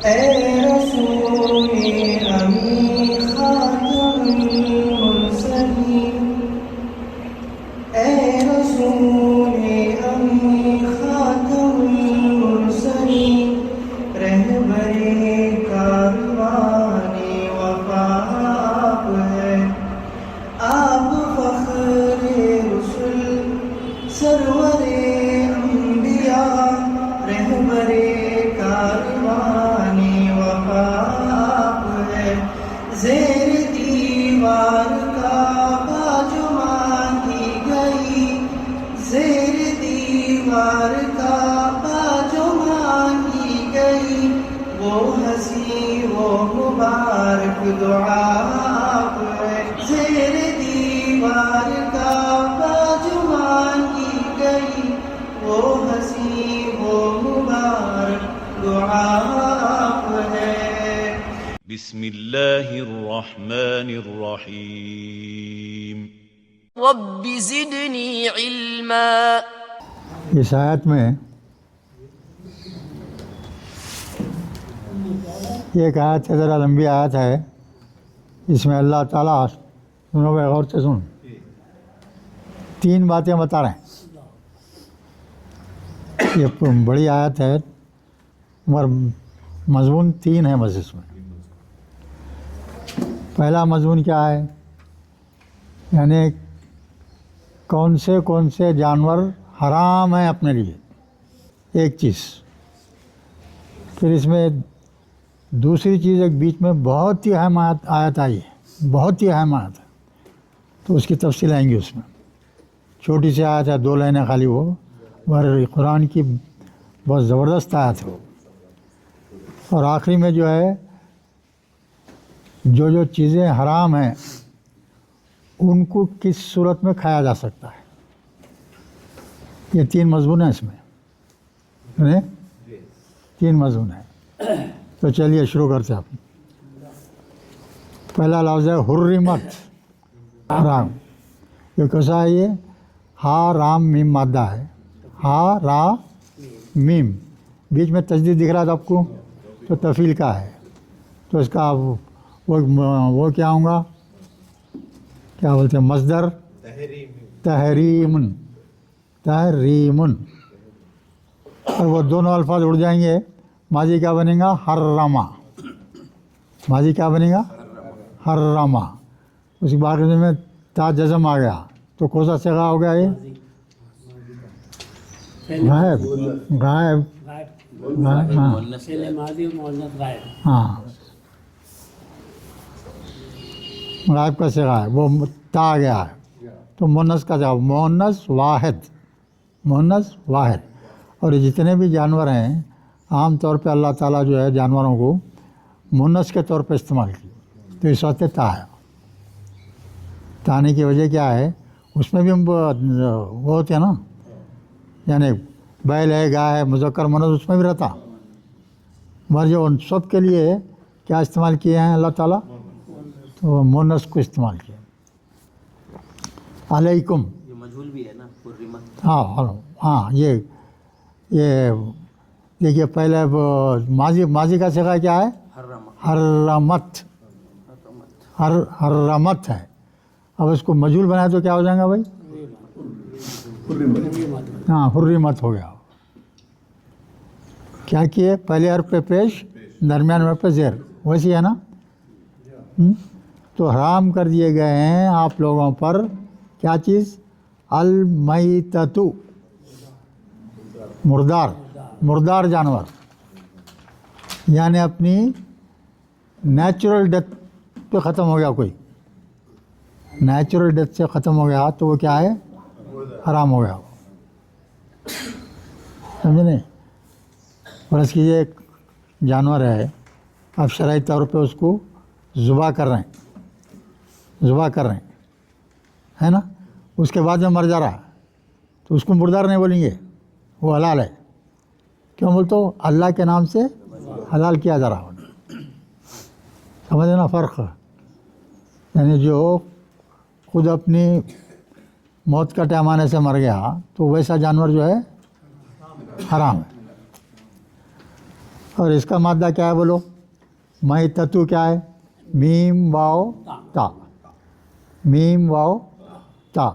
اے رسول امی خاتم المرسلین، اے رسول امی خاتم المرسلین، رہبر کاروان وفا آپ ہے، آپ فخر رسل سرور انبیاء، رہبر کاروان وفا آپ ہے، زیر دیوار کعبہ جو مانگی گئی، زیر دیوار کعبہ جو مانگی گئی، وہ ہنسی وہ مبارک دعا آپ ہے، زیر دیوار کعبہ جو مانگی گئی، وہ ہنسی وہ مبارک دعا آپ ہے۔ بسم اللہ الرحمن الرحیم۔ رب زدنی علما۔ اس آیت میں ایک آیت ہے، ذرا لمبی آیت ہے، اس میں اللہ تعالیٰ، سنو بھائی غور سے سن، تین باتیں بتا رہے ہیں۔ یہ بڑی آیت ہے مگر مضمون تین ہے بس اس میں۔ پہلا مضمون کیا ہے؟ یعنی کون سے جانور حرام ہیں اپنے لیے، ایک چیز۔ پھر اس میں دوسری چیز ایک بیچ میں بہت ہی اہم آیت آئی ہے، بہت ہی اہم آیت ہے، تو اس کی تفصیل آئیں گی اس میں۔ چھوٹی سی آیت ہے، 2 لائنیں خالی، وہ مگر قرآن کی بہت زبردست آیت ہے وہ۔ اور آخری میں جو ہے، جو چیزیں حرام ہیں ان کو کس صورت میں کھایا جا سکتا ہے، یہ 3 مضمون ہیں اس میں، 3 مضمون ہیں۔ تو چلیے شروع کرتے ہیں۔ آپ پہلا لفظ ہے حرمت، حرام۔ یہ کیسا ہے؟ یہ ہا رام میم مادہ ہے، ہا را میم، بیچ میں تجدید دکھ رہا تھا آپ کو، تو تفعیل کا ہے، تو اس کا وہ کیا ہوں گا، کیا بولتے ہیں، مصدر تحریمن، تحریمن۔ اور وہ دونوں الفاظ اڑ جائیں گے، ماضی کیا بنے گا، حرما، ماضی کیا بنے گا، حرما۔ اس کے بعد میں تا جزم آ گیا، تو کون سا صیغہ ہو گیا؟ یہ غائب، غائب، ہاں، غائب کا صیغہ ہے، وہ تا آ گیا ہے، تو مؤنث کا جواب مؤنث واحد، مؤنث واحد۔ اور یہ جتنے بھی جانور ہیں، عام طور پہ اللہ تعالیٰ جو ہے جانوروں کو مؤنث کے طور پہ استعمال کی، تو اس وقت تا ہے۔ تا آنے کی وجہ کیا ہے؟ اس میں بھی ہم وہ ہوتے ہیں نا، یعنی بیل ہے، گائے ہے، مذکر مؤنث اس میں بھی رہتا، مگر جو ان سب کے لیے کیا استعمال کیے ہیں اللہ تعالیٰ، تو مؤنث کو استعمال کیا۔ علیکم، یہ مجہول بھی ہے نا، حرمت۔ ہاں، یہ دیکھیے، پہلے ماضی کا صیغہ کیا ہے؟ حرمت، حرمت ہے۔ اب اس کو مجہول بنائے تو کیا ہو جائے گا بھائی؟ ہاں، حرمت ہو گیا۔ کیا کیے؟ پہلے حرف پہ پیش، درمیان حرف پہ زیر، ویسی ہے نا۔ تو حرام کر دیے گئے ہیں آپ لوگوں پر کیا چیز؟ المیتۃ، مردار، مردار جانور، یعنی اپنی نیچرل ڈیتھ پہ ختم ہو گیا، کوئی نیچرل ڈیتھ سے ختم ہو گیا تو وہ کیا ہے؟ حرام ہو گیا، سمجھے نہیں؟ فرض کیجیے ایک جانور ہے، آپ شرعی طور پہ اس کو ذبح کر رہے ہیں، ذبح کر رہے ہیں، ہے نا، اس کے بعد میں مر جا رہا ہے، تو اس کو مردار نہیں بولیں گے، وہ حلال ہے۔ کیوں بولتے ہو؟ اللہ کے نام سے حلال کیا جا رہا، سمجھے نا فرق؟ یعنی جو خود اپنی موت کا ٹائم آنے سے مر گیا تو ویسا جانور جو ہے حرام ہے۔ اور اس کا مادہ کیا ہے بولو؟ میں تتو کیا ہے؟ میم واو تا، میم واو تا،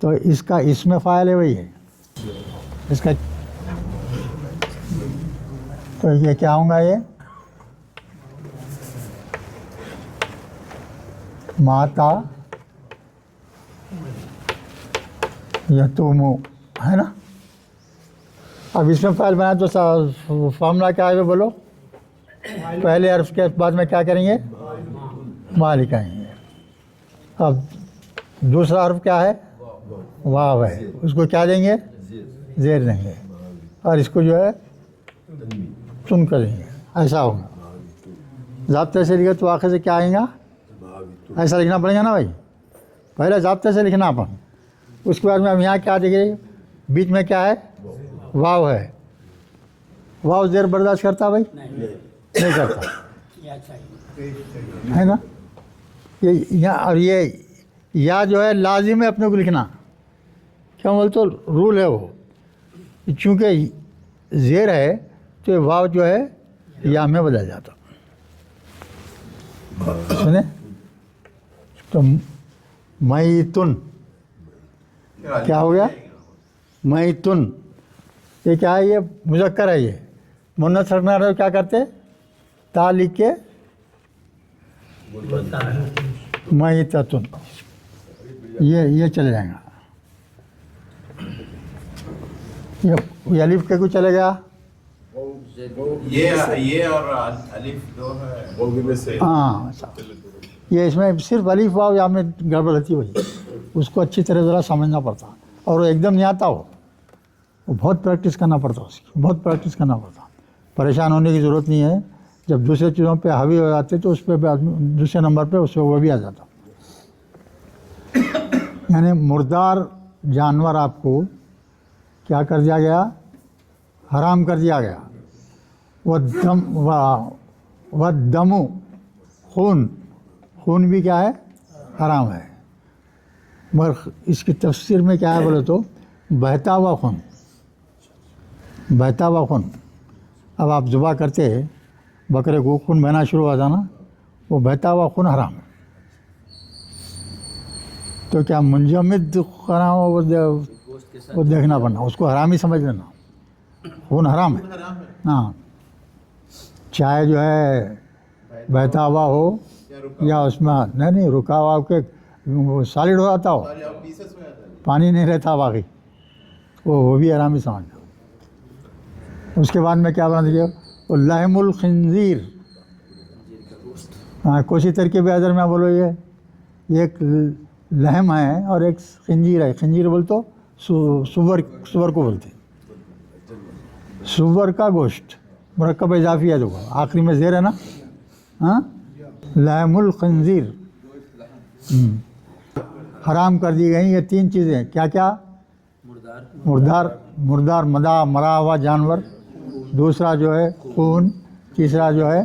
تو اس کا اس میں فاعل ہے وہی ہے اس کا، تو یہ کیا ہوں گا؟ یہ ماتا یتومو ہے نا. اب اس میں فائل بنا تو فارمولا کیا ہے بولو؟ پہلے حرف کے بعد میں کیا کریں گے؟ ما لکھیں گے. اب دوسرا حرف کیا ہے؟ واو ہے، اس کو کیا دیں گے؟ زیر دیں گے، اور اس کو جو ہے تن کریں گے. ایسا ہوگا. ضابطے سے لکھے تو آخر سے کیا آئیں گا؟ ایسا لکھنا پڑے گا نا بھائی. پہلے ضابطے سے لکھنا اپن، اس کے بعد میں اب یہاں کیا دیکھیے بیچ میں کیا ہے؟ واو ہے. واو زیر برداشت کرتا بھائی؟ نہیں کرتا ہے نا. یہ اور یہ یا جو ہے لازم ہے اپنے کو لکھنا، کیوں بولے تو رول ہے وہ، چونکہ زیر ہے تو یہ واو جو ہے یا میں بدل جاتا. سنیں تو میتن کیا ہو گیا؟ میتن. یہ کیا ہے؟ یہ مذکر ہے. یہ مونث رکھنا رہے کیا کرتے؟ تا لکھ کے میتتن، یہ چلے جائیں گا. یہ الف کے کو چلے گیا. یہ اور الف دو ہے. ہاں یہ اس میں صرف الف واو یا میں گڑبڑ ہوتی ہوئی، اس کو اچھی طرح ذرا سمجھنا پڑتا، اور وہ ایک دم نہیں آتا، وہ بہت پریکٹس کرنا پڑتا، اس کی بہت پریکٹس کرنا پڑتا. پریشان ہونے کی ضرورت نہیں ہے. جب دوسرے چیزوں پہ حاوی ہو جاتے تو اس پہ دوسرے نمبر پہ اس پہ وہ بھی آ جاتا. یعنی مردار جانور آپ کو کیا کر دیا گیا؟ حرام کر دیا گیا. وہ دمو خون، خون بھی کیا ہے؟ حرام ہے. مگر اس کی تفسیر میں کیا ہے بولے تو بہتا ہوا خون، بہتا ہوا خون. اب آپ ذبح کرتے بکرے کو، خون بہنا شروع ہوا تھا نا، وہ بہتا ہوا خون حرام ہے. تو کیا منجمد حرام ہو وہ دیکھنا پڑنا، اس کو حرام ہی سمجھ لینا. خون حرام ہے ہاں، چاہے جو ہے بہتا ہوا ہو یا اس میں نہیں رکا ہوا کہ سالڈ ہو جاتا ہو، پانی نہیں رہتا باقی، وہ بھی حرام ہی سمجھنا. اس کے بعد میں کیا بنا دیجیے؟ وہ لحم الخنزیر. ہاں کوشی ترکیب اظہر میں بولو، یہ ایک لحم ہے اور ایک خنزیر ہے. خنزیر بول تو سور کو بولتے، سور کا گوشت. مرکب اضافی ہے دیکھو آخری میں زیر ہے نا. ہاں لحم الخنزیر حرام کر دی گئی. یہ تین چیزیں کیا کیا؟ مردار مرا ہوا جانور، دوسرا جو ہے خون، تیسرا جو ہے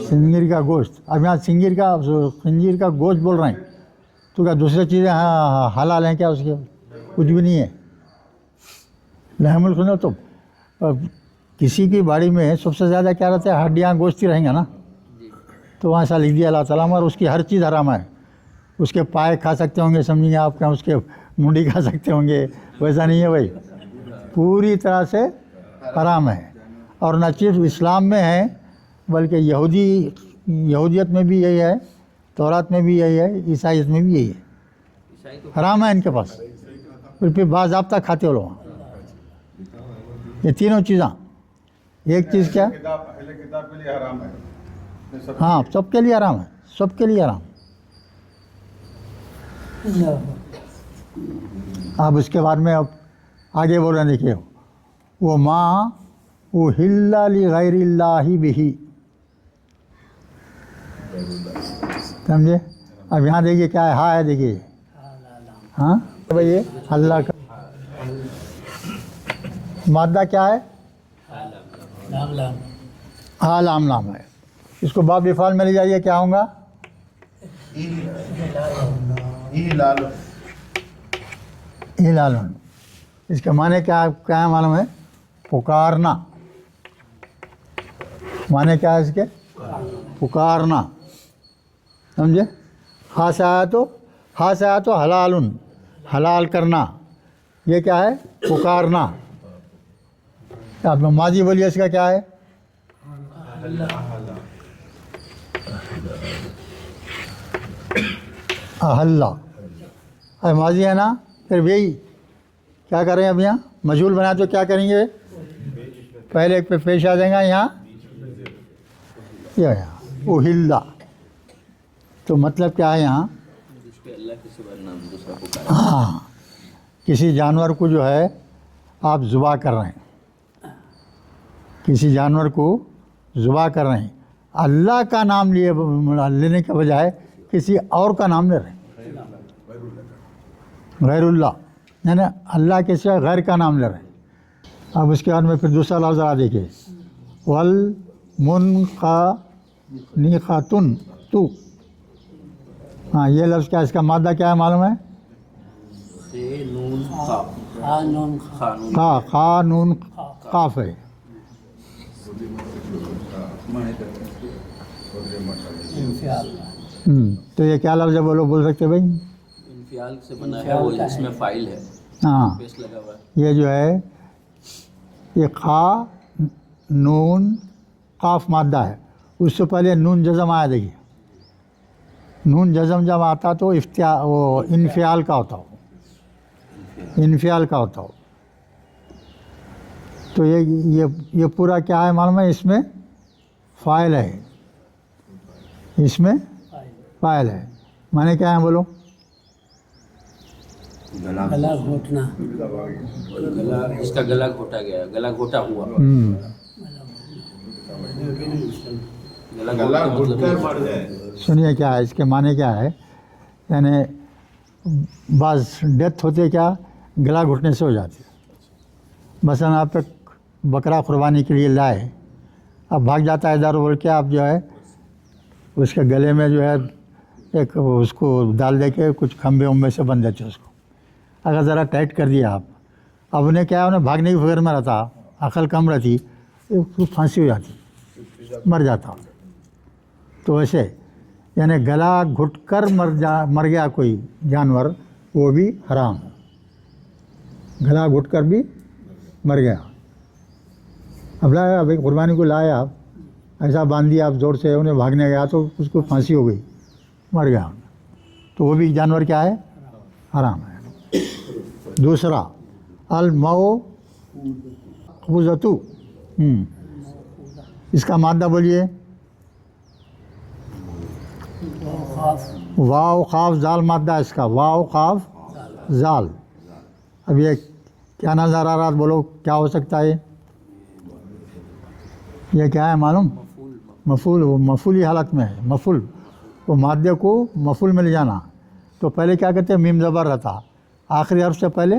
خنزیر کا گوشت. اب یہاں خنزیر کا گوشت بول رہے ہیں تو کیا دوسری چیزیں حلال ہیں کیا؟ اس کے کچھ بھی نہیں ہے. لحم الخنزیر تو کسی کی باڑی میں سب سے زیادہ کیا رہتا ہے؟ ہڈیاں گوشت ہی رہیں گا نا. تو وہاں ایسا لکھ دیا اللہ تعالیٰ میں، اور اس کی ہر چیز حرام ہے. اس کے پائے کھا سکتے ہوں گے سمجھیں گے آپ، کیا اس کے منڈی کھا سکتے ہوں گے، ویسا نہیں ہے بھائی، پوری طرح سے حرام ہے. اور نہ صرف اسلام میں ہے بلکہ یہودیت میں بھی یہی ہے، تورات میں بھی یہی ہے، عیسائیت میں بھی یہی ہے. حرام ہے ان کے پاس، پھر باضابطہ کھاتے ہو لوگ. یہ تینوں چیزاں ایک چیز کیا؟ اہل کتاب کے لیے حرام ہے. ہاں سب کے لیے حرام ہے، سب کے لیے حرام. اب اس کے بعد میں اب آگے بول رہے ہیں، دیکھیے وہ ماں وہ ہلا لغیر اللہ بھی، سمجھے؟ اب یہاں دیکھیے کیا ہے؟ ہاں ہے دیکھیے، ہاں بھائی یہ اللہ کا مادہ کیا ہے؟ ہاں لام لام ہے. اس کو باب افعال میں لے جائیے، کیا ہوں گا؟ اعلان. اس کے معنی کیا معلوم ہے؟ پکارنا. معنی کیا ہے اس کے؟ پکارنا، سمجھے؟ ہاں سے آیا تو حلالن، حلال کرنا، یہ کیا ہے؟ پکارنا۔ آپ ماضی بولیے اس کا کیا ہے؟ احلہ، ماضی ہے نا، پھر وہی کیا کریں اب یہاں مجہول بنا تو کیا کریں گے؟ پہلے پہ پیش آ جائیں گا یہاں اہلا، تو مطلب کیا ہے یہاں؟ جس پہ اللہ کے سوا نام دوسرا پکارا۔ ہاں، کسی جانور کو جو ہے آپ ذبح کر رہے ہیں، کسی جانور کو ذبح کر رہے ہیں، اللہ کا نام لینے کے بجائے کسی اور کا نام لے رہے ہیں، غیر اللہ، یعنی اللہ کے سوا غیر کا نام لے رہے ہیں۔ اب اس کے بعد میں پھر دوسرا لفظ آ دیکھیے، والمنخنقۃ تو، ہاں یہ لفظ کیا، اس کا مادہ کیا ہے معلوم ہے؟ خا نون قاف ہے۔ تو یہ کیا لفظ ہے بول سکتے بھائی؟ انفعال سے بنا ہے، وہ اس میں فائل ہے، ہاں، پیش لگا ہوا ہے۔ یہ جو ہے یہ خا نون قاف مادہ ہے، اس سے پہلے نون جزم آیا، دیکھیے نون جزم جب آتا تو وہ انفعال کا ہوتا ہو، انفعال کا ہوتا ہو۔ تو یہ پورا کیا ہے معلوم ہے؟ اس میں فاعل ہے، اس میں فاعل ہے، معنی کیا ہے بولو؟ گلا گھوٹنا، اس کا گلا گھوٹا گیا، گلا گھوٹا ہوا، گلا گھوٹ کر مر جائے۔ سنیے کیا ہے اس کے معنی کیا ہے، یعنی بعض ڈیتھ ہوتے کیا گلا گھٹنے سے ہو جاتی ہے۔ مثلا آپ تک بکرا قربانی کے لیے لائے، اب بھاگ جاتا ہے ادھر بول کے، آپ جو ہے اس کے گلے میں جو ہے ایک اس کو ڈال دے کے کچھ کھمبے ومبے سے بند دیتے اس کو، اگر ذرا ٹائٹ کر دیا آپ، اب انہیں کیا ہے، انہیں بھاگنے کی فکر میں رہتا، عقل کم رہتی، پھانسی ہو جاتی، مر جاتا۔ تو ویسے یعنی گلا گھٹ کر مر گیا کوئی جانور، وہ بھی حرام، گلا گھٹ کر بھی مر گیا۔ اب لایا، اب قربانی کو لایا، آپ ایسا باندھ دیا، آپ زور سے انہیں بھاگنے گیا تو اس کو پھانسی ہو گئی، مر گیا، تو وہ بھی جانور کیا ہے؟ حرام ہے۔ دوسرا الموقوذۃ، اس کا مادہ بولیے؟ واو خاف زال مادہ اس کا، واو خاف زال۔ اب یہ کیا نظر آ رہا بولو، کیا ہو سکتا ہے؟ یہ کیا ہے معلوم؟ مفعول، وہ مفعولی حالت میں ہے، مفعول، وہ مادے کو مفعول میں لے جانا۔ تو پہلے کیا کہتے ہیں؟ میم زبر رہتا، آخری حرف سے پہلے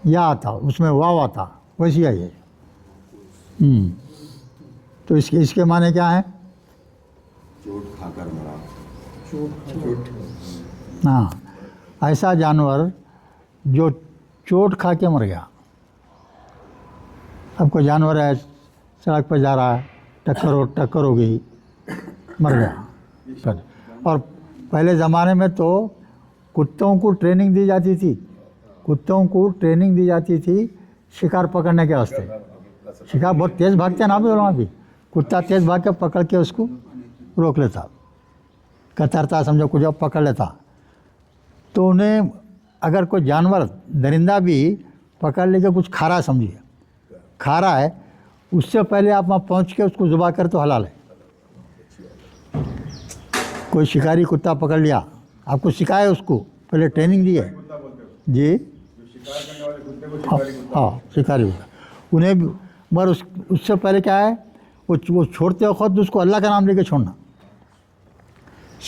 یا آتا، اس میں واو آتا، ویسی ہے یہ۔ تو اس کے معنی کیا ہیں؟ چوٹ کھا کر مرا، ہاں، ایسا جانور جو چوٹ کھا کے مر گیا۔ اب کوئی جانور ہے سڑک پہ جا رہا ہے، ٹکر ہو گئی، مر گیا۔ اور پہلے زمانے میں تو کتوں کو ٹریننگ دی جاتی تھی، کتوں کو ٹریننگ دی جاتی تھی شکار پکڑنے کے واسطے۔ شکار بہت تیز بھاگتے ہیں نا بھی، وہاں بھی کتا تیز بھاگ کے پکڑ کے اس کو روک لیتا، کترتا سمجھو کچھ پکڑ لیتا۔ تو انہیں اگر کوئی جانور درندہ بھی پکڑ لے کے کچھ کھا رہا، سمجھیے کھا رہا ہے، اس سے پہلے آپ وہاں پہنچ کے اس کو ذبح کر تو حلال ہے۔ کوئی شکاری کتا پکڑ لیا، آپ کو سکھایا اس کو، پہلے ٹریننگ دی ہے جی، ہاں شکاری کتا، انہیں بھی، مگر اس سے پہلے کیا ہے، وہ چھوڑتے وقت اس کو اللہ کا نام لے کے چھوڑنا۔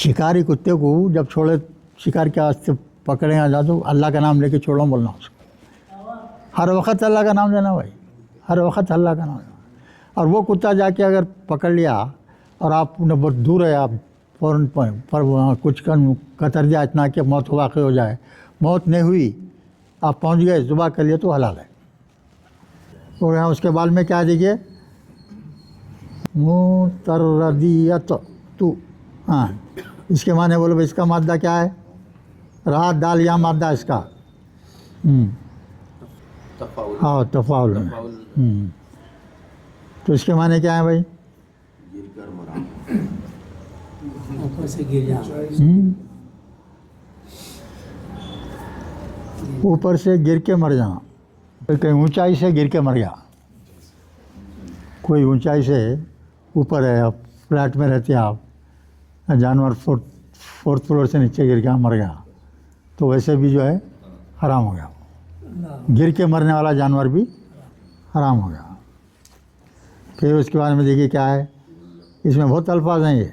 شکاری کتے کو جب چھوڑے شکار کے واسطے پکڑیں آ جا تو اللہ کا نام لے کے چھوڑو بولنا اس کو، ہر وقت اللہ کا نام لینا بھائی، ہر وقت اللہ کا نام لینا۔ اور وہ کتا جا کے اگر پکڑ لیا اور آپ نے بہت دور ہے، آپ فوراً پر کچھ کتر دیا اتنا کہ موت واقع ہو جائے، موت نہیں ہوئی، آپ پہنچ گئے ذبح کر لیے تو حلال ہے۔ اور یہاں اس کے بعد میں کیا دیکھیے، متردیت تو، ہاں اس کے معنی بولو بھائی اس کا مادہ کیا ہے؟ رات دال یا مادہ اس کا تفاول ہاں تفاعل میں تفاول تو اس کے معنی کیا ہے بھائی؟ گر کر مرا اوپر سے گر جانا اوپر سے گر کے مر جانا، کہیں اونچائی سے گر کے مر گیا، کوئی اونچائی سے اوپر ہے، آپ فلیٹ میں رہتے ہیں آپ، جانور فورتھ فلور سے نیچے گر گیا مر گیا تو ویسے بھی جو ہے حرام ہو گیا، گر کے مرنے والا جانور بھی حرام ہو گیا۔ پھر اس کے بارے میں دیکھیے کیا ہے، اس میں بہت الفاظ ہیں، یہ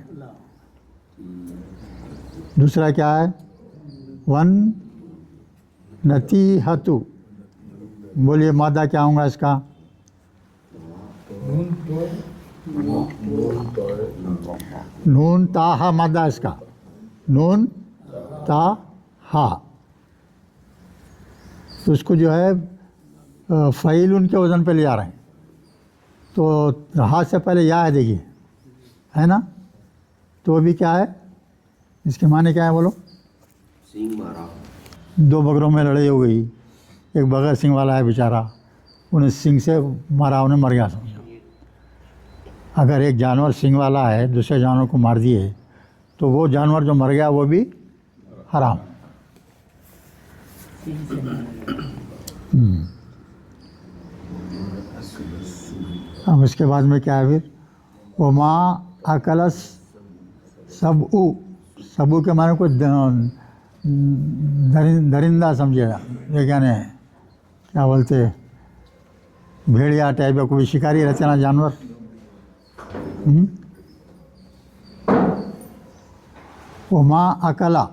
دوسرا کیا ہے؟ ون نتی ہتو، بولیے مادہ کیا ہوں گا اس کا؟ نون تا ہا مادہ اس کا، نون تا ہا، تو اس کو جو ہے فعیل ان کے وزن پہ لے آ رہے ہیں، تو ہا سے پہلے یا ہے دیکھیے، ہے نا، تو ابھی کیا ہے اس کے معنی کیا ہے بولو؟ سینگ مارا دو بکروں میں لڑائی ہو گئی، ایک بغیر سنگ والا ہے بیچارہ، انہیں سنگ سے مارا، انہیں مر گیا سمجھو۔ اگر ایک جانور سنگ والا ہے دوسرے جانور کو مار دیے تو وہ جانور جو مر گیا وہ بھی حرام۔ اب اس کے بعد میں کیا ہے پھر؟ وما اکلس سبعو، سبو کے معنی کو درندہ سمجھے گا، یہ کہنے ہیں کیا بولتے بھیڑیا ٹائپ یا کوئی شکاری رہتے نا جانور، وما اکلا،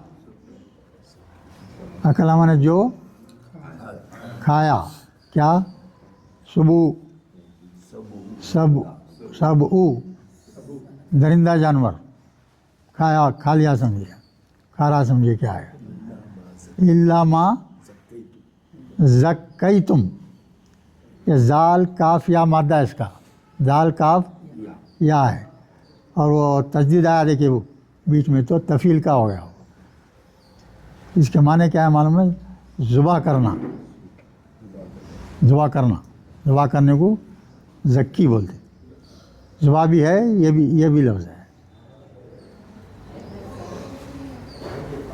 اکلا مانے جو کھایا، کیا؟ سبو، سب او درندہ جانور کھایا، کھا لیا سمجھے، کھا رہا سمجھے کیا ہے؟ الا ما زکیتم، یہ زال کاف یا مادہ اس کا، زال کاف یا ہے اور وہ تجدید آیا دیکھیے وہ بیچ میں تو تفیل کا ہو گیا، اس کے معنی کیا ہے معلوم ہے؟ ذبح کرنا، ذبح کرنا، ذبح کرنے کو زکی بولتے، ذبح بھی ہے یہ بھی لفظ ہے،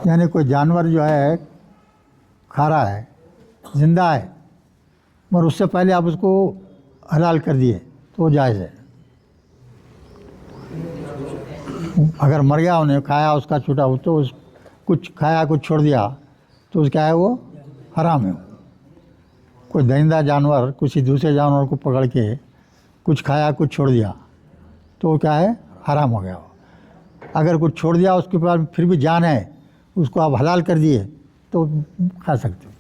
یعنی کوئی جانور جو ہے کھا رہا ہے زندہ ہے مگر اس سے پہلے آپ اس کو حلال کر دیے تو وہ جائز ہے، اگر مر گیا انہیں کھایا اس کا چھوٹا ہو تو کچھ کھایا کچھ چھوڑ دیا تو اس کیا ہے وہ حرام ہے۔ کوئی درندہ جانور کسی دوسرے جانور کو پکڑ کے کچھ کھایا کچھ چھوڑ دیا تو وہ کیا ہے حرام ہو گیا، اگر کچھ چھوڑ دیا اس کے بعد پھر بھی جان ہے اس کو آپ حلال کر دیے تو کھا سکتے ہو۔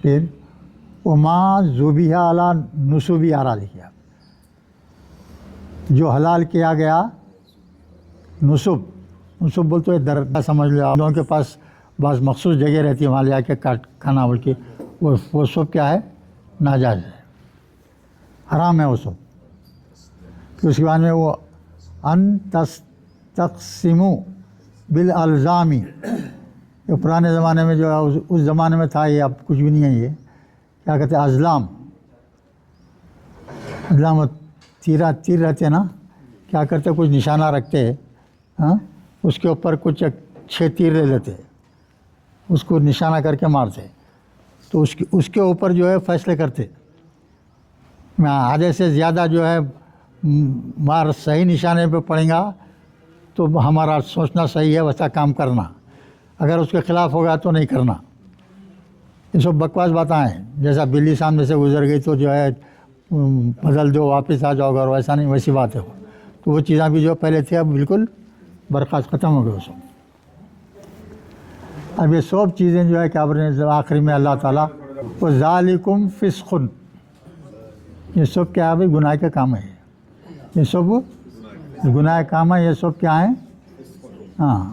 پھر وما ذبیح علی نصبی آ رہا دیکھیے آپ، جو حلال کیا گیا نصب، نصب بولتے ہیں درگاہ سمجھ لو، آپ لوگوں کے پاس بعض مخصوص جگہ رہتی ہے وہاں لے آ کے کھانا بول کے، وہ سب کیا ہے ناجائز ہے، حرام ہے وہ سب۔ پھر اس کے بعد میں وہ ان تقسموا بالالزامی، یہ پرانے زمانے میں جو ہے اس زمانے میں تھا، یہ اب کچھ بھی نہیں ہے، یہ کیا کہتے ہیں ازلام، ازلام تیر رہتے ہیں نا، کیا کرتے کچھ نشانہ رکھتے ہاں اس کے اوپر کچھ 6 تیر لے لیتے، اس کو نشانہ کر کے مارتے، تو اس کے اوپر جو ہے فیصلے کرتے، میں آدھے سے زیادہ جو ہے مار صحیح نشانے پہ پڑیں گا تو ہمارا سوچنا صحیح ہے ویسا کام کرنا، اگر اس کے خلاف ہوگا تو نہیں کرنا، یہ سب بکواس باتیں ہیں، جیسا بلی سامنے سے گزر گئی تو جو ہے بدل دو واپس آ جاؤ اگر ویسا نہیں، ویسی بات ہے، تو وہ چیزیں بھی جو پہلے تھے اب بالکل برخاست ختم ہو گئے سب۔ اب یہ سب چیزیں جو ہے کیا آخری میں اللہ تعالیٰ وہ ذالکم فسق، یہ سب کیا ہے گناہ کے کام ہے، یہ سب گناہ کام ہے، یہ سب کیا ہیں ہاں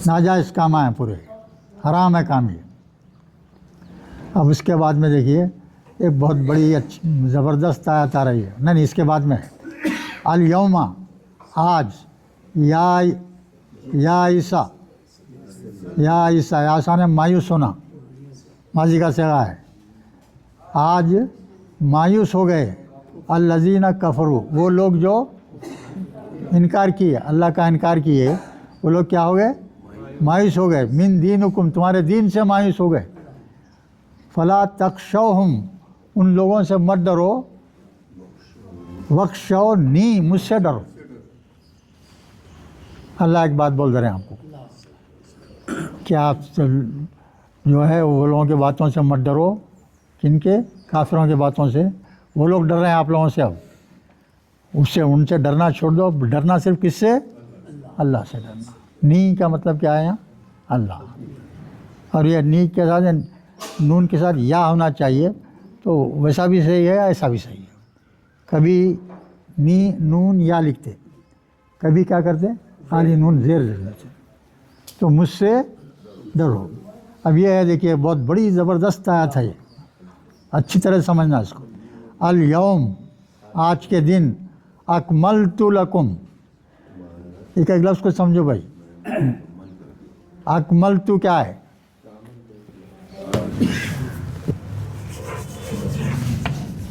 ناجائز کام ہیں، پورے حرام ہے کام یہ۔ اب اس کے بعد میں دیکھیے ایک بہت بڑی اچھی زبردست آیت آ رہی ہے. نہیں اس کے بعد میں الیوم آج یا عیسیٰ عیسیٰ نے مایوس ہونا ماضی کا صیغہ ہے. آج مایوس ہو گئے الذین کفروا وہ لوگ جو انکار کیے اللہ کا انکار کیے وہ لوگ کیا ہو گئے مایوس ہو گئے. من دینکم تمہارے دین سے مایوس ہو گئے. فلا تخشوہم ان لوگوں سے مت ڈرو وخشونی مجھ سے ڈرو. اللہ ایک بات بول دے رہے ہیں آپ کو کہ آپ جو ہے وہ لوگوں کی باتوں سے مت ڈرو. کن کے؟ کافروں کی باتوں سے. وہ لوگ ڈر رہے ہیں آپ لوگوں سے. اب اس سے ان سے ڈرنا چھوڑ دو. ڈرنا صرف کس سے؟ اللہ سے ڈرنا. نی کا مطلب کیا ہے یہاں؟ اللہ. اور یہ نی کے ساتھ نون کے ساتھ یا ہونا چاہیے تو ویسا بھی صحیح ہے ایسا بھی صحیح ہے. کبھی نی نون یا لکھتے کبھی کیا کرتے خالی نون زیر لیتے. تو مجھ سے ڈرو. اب یہ ہے دیکھیے بہت بڑی زبردست آیت ہے یہ. اچھی طرح سمجھنا اس کو. الیوم آج کے دن اکملت لکم ایک ایک لفظ کو سمجھو بھائی. اکملت کیا ہے؟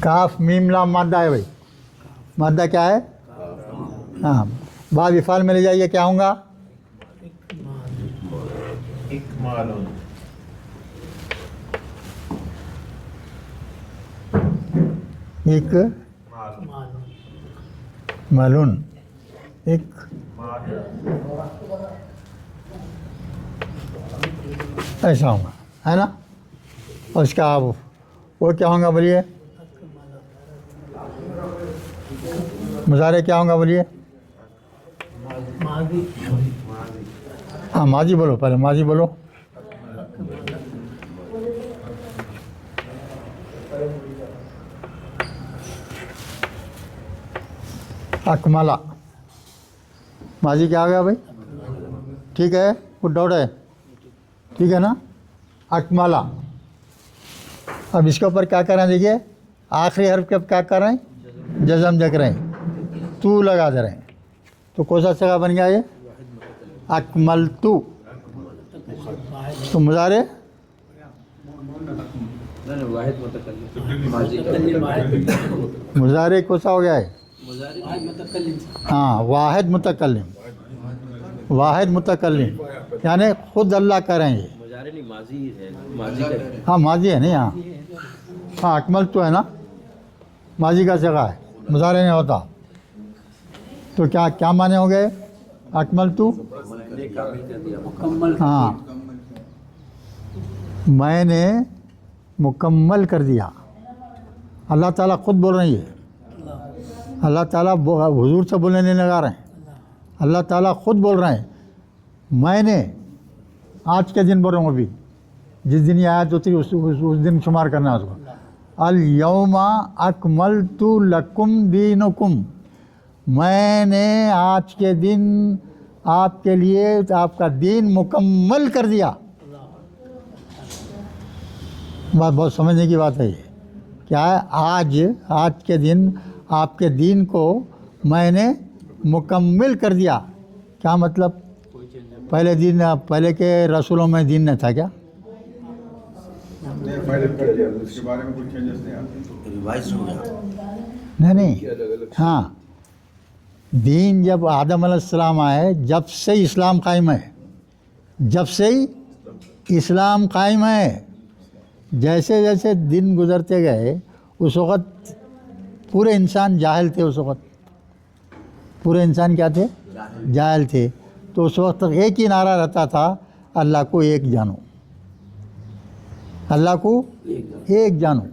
کاف میم لام مادہ ہے بھائی. مادہ کیا ہے؟ ہاں باب افعال میں لے جائیے کیا ہوں گا؟ ایک مالون ایک ایسا ہوں گا ہے نا. اور اس کا آپ وہ کیا ہوں گا بولیے؟ مظاہرے کیا ہوں گا بولیے؟ ہاں ماضی بولو پہلے ماضی بولو. اکملا ماضی کیا آ گیا بھائی؟ ٹھیک ہے وہ ڈاؤٹ ہے ٹھیک ہے نا. اکملا. اب اس کے اوپر کیا کر رہے ہیں دیکھیے آخری حرف کے کیا کر رہے ہیں؟ جزم دیکھ رہے ہیں تو لگا دے رہے ہیں. تو کون سا صیغہ بن گیا یہ؟ اکملتو. تو مظاہرے مظاہرے کون سا ہو گیا ہے؟ ہاں واحد متکلم. واحد متکلم یعنی خود اللہ کر رہے ہیں یہ. ہاں ماضی ہے نہیں. ہاں اکمل تو ہے نا ماضی کا صیغہ ہے مظاہرے نہیں ہوتا. تو کیا معنی ہو گئے؟ اکمل تو ہاں میں نے مکمل کر دیا. اللہ تعالیٰ خود بول رہے ہیں. اللہ تعالیٰ حضور سے بولنے نہیں لگا رہے ہیں. اللہ تعالیٰ خود بول رہے ہیں میں نے آج کے دن بول رہا ہوں. ابھی جس دن یہ آیت ہوتی ہے اس دن شمار کرنا ہے اس کو. الیوم اکملت لکم دینکم میں نے آج کے دن آپ کے لیے آپ کا دین مکمل کر دیا. بات بہت سمجھنے کی بات ہے یہ. کیا ہے؟ آج کے دن آپ کے دین کو میں نے مکمل کر دیا. کیا مطلب؟ پہلے کے رسولوں میں دین نہ تھا کیا؟ نہیں. ہاں دین جب آدم علیہ السلام آئے جب سے اسلام قائم ہے. جب سے ہی اسلام قائم ہے. جیسے جیسے دن گزرتے گئے اس وقت پورے انسان جاہل تھے. اس وقت پورے انسان کیا تھے؟ جاہل تھے. تو اس وقت ایک ہی نعرہ رہتا تھا اللہ کو ایک جانو. اللہ کو ایک جانو.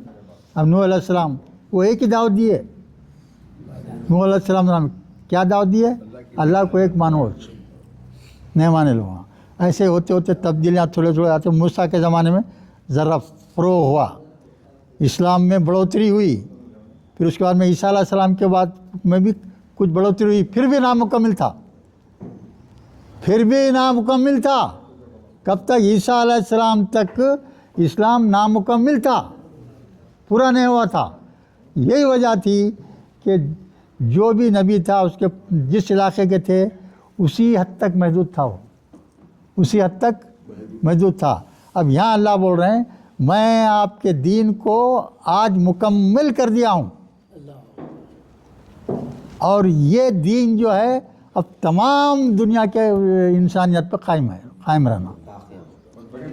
اب نوح علیہ السلام وہ ایک ہی دعوت دیے. نوح علیہ السلام کیا دعوت دیے؟ اللہ کو ایک مانو نہیں مانے لوگ. ایسے ہوتے ہوتے تبدیلیاں تھوڑے تھوڑے آتے. موسیٰ کے زمانے میں ذرا فروغ ہوا اسلام میں بڑھوتری ہوئی. پھر اس کے بعد میں عیسیٰ علیہ السلام کے بعد میں بھی کچھ بڑھوتری ہوئی. پھر بھی نامکمل تھا. پھر بھی نامکمل تھا. کب تک؟ عیسیٰ علیہ السلام تک اسلام نامکمل تھا، پورا نہیں ہوا تھا. یہی وجہ تھی کہ جو بھی نبی تھا اس کے جس علاقے کے تھے اسی حد تک محدود تھا، وہ اسی حد تک محدود تھا. اب یہاں اللہ بول رہے ہیں میں آپ کے دین کو آج مکمل کر دیا ہوں، اور یہ دین جو ہے اب تمام دنیا کے انسانیت پہ قائم رہنا.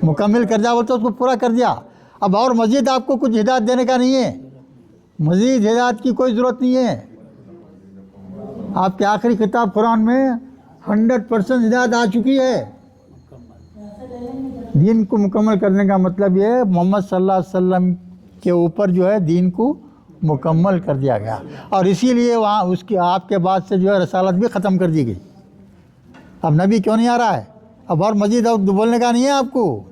مکمل کر دیا بولتے اس کو پورا کر دیا. اب اور مزید آپ کو کچھ ہدایت دینے کا نہیں ہے، مزید ہدایت کی کوئی ضرورت نہیں ہے. آپ کے آخری کتاب قرآن میں 100% ہدایت آ چکی ہے. دین کو مکمل کرنے کا مطلب یہ ہے محمد صلی اللہ علیہ وسلم کے اوپر جو ہے دین کو مکمل کر دیا گیا، اور اسی لیے وہاں اس کی آپ کے بعد سے جو ہے رسالت بھی ختم کر دی گئی. اب نبی کیوں نہیں آ رہا ہے؟ اب اور مزید بولنے کا نہیں ہے، آپ کو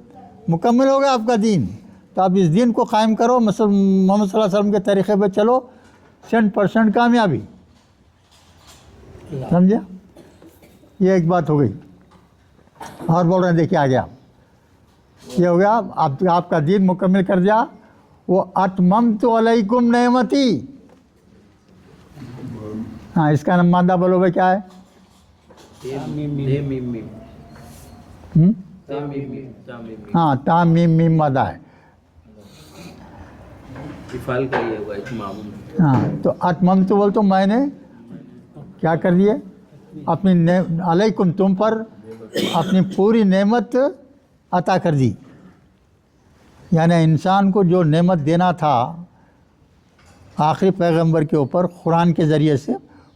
مکمل ہو گیا آپ کا دین. تو آپ اس دین کو قائم کرو، محمد صلی اللہ علیہ وسلم کے طریقے پہ چلو، 100% کامیابی. سمجھا؟ یہ ایک بات ہو گئی. اور بول رہے ہیں دیکھیے آگے یہ ہو گیا آپ کا دین مکمل کر دیا. وہ اتممت علیکم نعمتی. ہاں اس کا مادہ بولو بھائی کیا ہے؟ ہاں تام میم میم مادہ ہے. ہاں تو اتممت بول تو میں نے کیا کر دیے؟ اپنی علیکم تم پر اپنی پوری نعمت عطا کر دی. یعنی انسان کو جو نعمت دینا تھا آخری پیغمبر کے اوپر قرآن کے ذریعے سے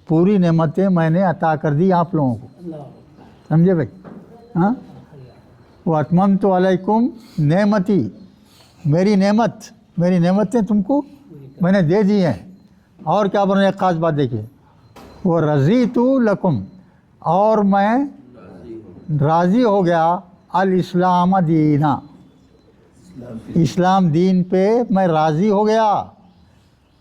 پوری نعمتیں میں نے عطا کر دی آپ لوگوں کو. سمجھے بھائی؟ ہاں وہ اتممت علیکم نعمتی، میری نعمتیں تم کو میں نے دے دی ہیں. اور کیا بولے ایک خاص بات دیکھیے، وہ رضیت لکم، اور میں راضی ہو گیا الاسلام دینا، اسلام دین پہ میں راضی ہو گیا.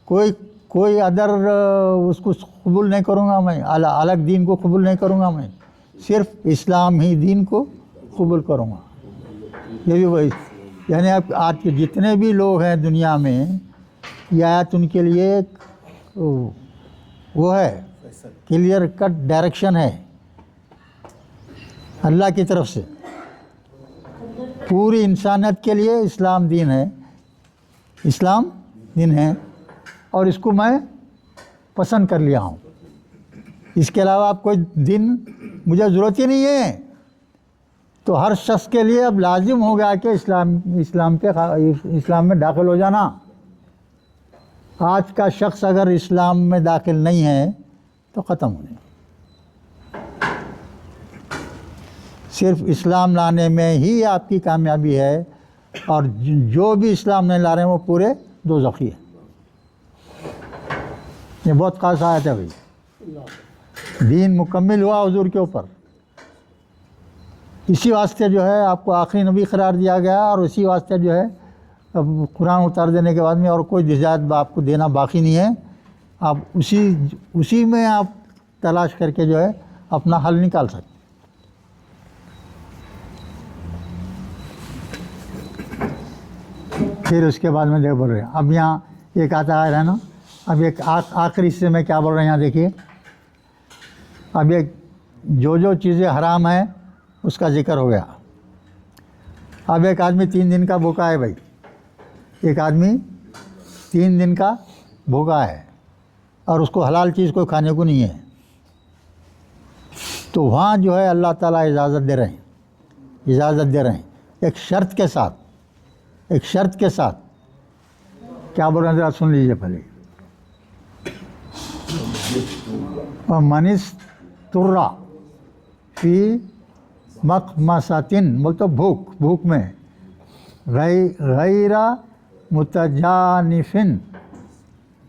کوئی ادر اس کو قبول نہیں کروں گا، میں الگ دین کو قبول نہیں کروں گا، میں صرف اسلام ہی دین کو قبول کروں گا. یہ بھی وہی یعنی اب آج کے جتنے بھی لوگ ہیں دنیا میں یہ آیت ان کے لیے ایک وہ ہے کلیئر کٹ ڈائریکشن ہے اللہ کی طرف سے. پوری انسانیت کے لیے اسلام دین ہے، اور اس کو میں پسند کر لیا ہوں. اس کے علاوہ اب کوئی دین مجھے ضرورت ہی نہیں ہے. تو ہر شخص کے لیے اب لازم ہو گیا کہ اسلام میں داخل ہو جانا. آج کا شخص اگر اسلام میں داخل نہیں ہے تو ختم ہونے. صرف اسلام لانے میں ہی آپ کی کامیابی ہے، اور جو بھی اسلام نہیں لا رہے ہیں وہ پورے دوزخی ہیں. یہ بہت خاص آیت ہے بھائی. دین مکمل ہوا حضور کے اوپر، اسی واسطے جو ہے آپ کو آخری نبی قرار دیا گیا، اور اسی واسطے جو ہے اب قرآن اتار دینے کے بعد میں اور کوئی ہدایت آپ کو دینا باقی نہیں ہے. آپ اسی میں آپ تلاش کر کے جو ہے اپنا حل نکال سکتے. پھر اس کے بعد میں دیکھ بول رہے ہیں اب یہاں ایک آتا ہے نا. اب ایک آخری حصے میں کیا بول رہے ہیں یہاں دیکھیے. اب ایک جو چیزیں حرام ہیں اس کا ذکر ہو گیا. اب ایک آدمی 3 دن کا بھوکا ہے بھائی، ایک آدمی 3 دن کا بھوکا ہے اور اس کو حلال چیز کوئی کھانے کو نہیں ہے. تو وہاں جو ہے اللہ تعالیٰ اجازت دے رہے ہیں ایک شرط کے ساتھ. کیا بول رہے ہیں ذرا سن لیجیے پہلے. من اضطر فی مخمصۃ، بول تو بھوک میں، غیر متجانف.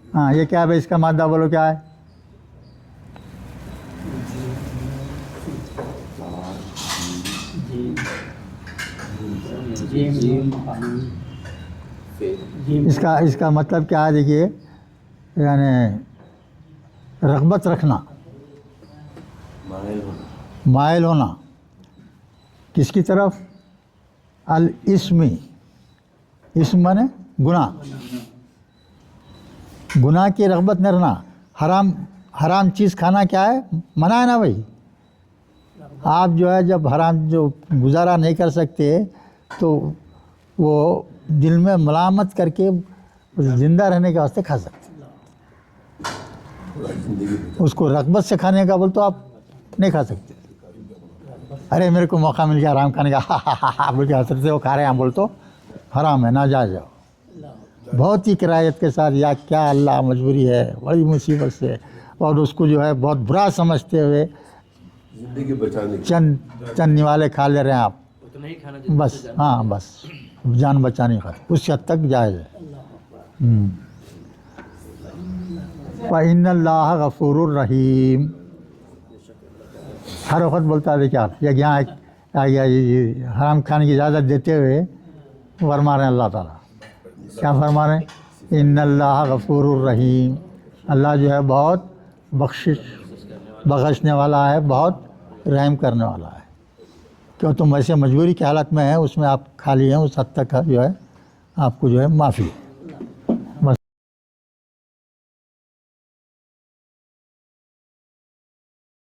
ہاں یہ کیا ہے بھائی، اس کا مادہ بولو کیا ہے؟ اس کا مطلب کیا ہے دیکھیے، یعنی رغبت رکھنا، مائل ہونا کس کی طرف؟ الاسمی، اسم مانے گناہ، گناہ کی رغبت نہ رہنا. حرام چیز کھانا کیا ہے؟ منع ہے نا بھائی. آپ جو ہے جب حرام جو گزارا نہیں کر سکتے تو وہ دل میں ملامت کر کے زندہ رہنے کے واسطے کھا سکتے. اس کو رغبت سے کھانے کا بول تو آپ نہیں کھا سکتے. ارے میرے کو موقع مل گیا حرام کھانے کا بول کے حسرت سے وہ کھا رہے ہیں بول تو حرام ہے، ناجائز ہے. بہت ہی کرایت کے ساتھ یا کیا اللہ مجبوری ہے بڑی مصیبت سے، اور اس کو جو ہے بہت برا سمجھتے ہوئے زندگی بچانے کی چند نوالے کھا لے رہے ہیں آپ، اتنا ہی کھانا بس. ہاں بس جان بچانے کا اس حد تک جائز ہے. وَإِنَّ اللَّهَ غَفُورٌ رَحِيمٌ. ہر وقت بولتا ہے دیکھیں آپ یہاں حرام کھانے کی اجازت دیتے ہوئے فرما رہے ہیں اللہ تعالیٰ کیا فرما رہے ہیں؟ ان اللہ غفور الرحیم. اللہ جو ہے بہت بخشنے والا ہے، بہت رحم کرنے والا ہے. کیوں تم ایسے مجبوری کی حالت میں ہیں، اس میں آپ کھا لیے ہیں، اس حد تک جو ہے آپ کو جو ہے معافی ہے.